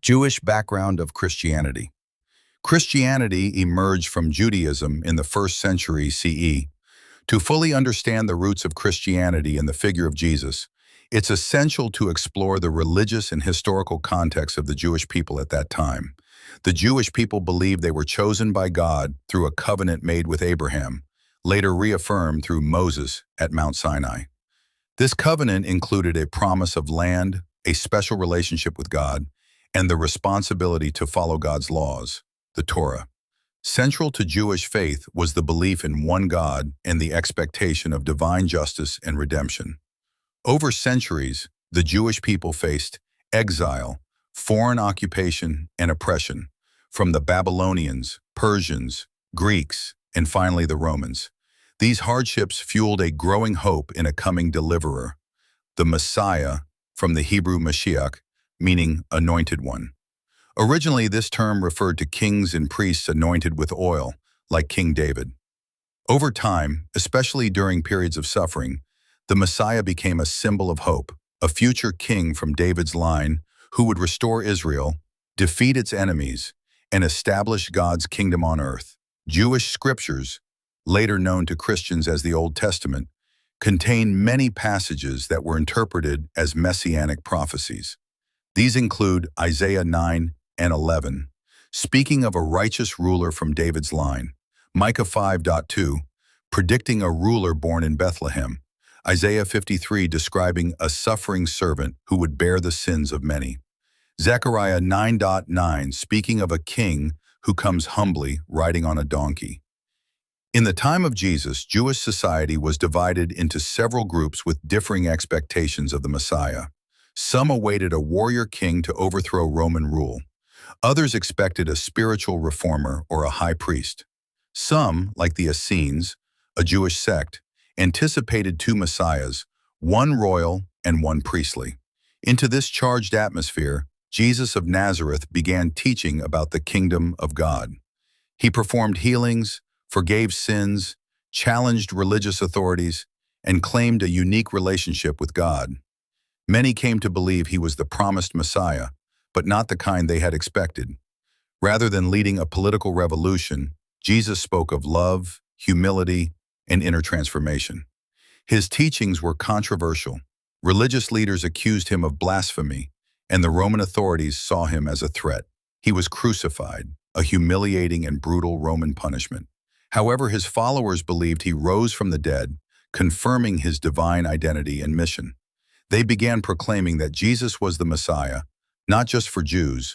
Jewish background of Christianity. Christianity emerged from Judaism in the 1st century CE. To fully understand the roots of Christianity and the figure of Jesus, it's essential to explore the religious and historical context of the Jewish people at that time. The Jewish people believed they were chosen by God through a covenant made with Abraham, later reaffirmed through Moses at Mount Sinai. This covenant included a promise of land, a special relationship with God, and the responsibility to follow God's laws, the Torah. Central to Jewish faith was the belief in one God and the expectation of divine justice and redemption. Over centuries, the Jewish people faced exile, foreign occupation, and oppression from the Babylonians, Persians, Greeks, and finally the Romans. These hardships fueled a growing hope in a coming deliverer, the Messiah, from the Hebrew Mashiach, meaning anointed one. Originally, this term referred to kings and priests anointed with oil, like King David. Over time, especially during periods of suffering, the Messiah became a symbol of hope, a future king from David's line who would restore Israel, defeat its enemies, and establish God's kingdom on earth. Jewish scriptures, later known to Christians as the Old Testament, contain many passages that were interpreted as messianic prophecies. These include Isaiah 9 and 11, speaking of a righteous ruler from David's line, Micah 5:2, predicting a ruler born in Bethlehem, Isaiah 53 describing a suffering servant who would bear the sins of many, Zechariah 9:9 speaking of a king who comes humbly riding on a donkey. In the time of Jesus, Jewish society was divided into several groups with differing expectations of the Messiah. Some awaited a warrior king to overthrow Roman rule. Others expected a spiritual reformer or a high priest. Some, like the Essenes, a Jewish sect, anticipated two messiahs, one royal and one priestly. Into this charged atmosphere, Jesus of Nazareth began teaching about the kingdom of God. He performed healings, forgave sins, challenged religious authorities, and claimed a unique relationship with God. Many came to believe he was the promised Messiah, but not the kind they had expected. Rather than leading a political revolution, Jesus spoke of love, humility, and inner transformation. His teachings were controversial. Religious leaders accused him of blasphemy, and the Roman authorities saw him as a threat. He was crucified, a humiliating and brutal Roman punishment. However, his followers believed he rose from the dead, confirming his divine identity and mission. They began proclaiming that Jesus was the Messiah, not just for Jews,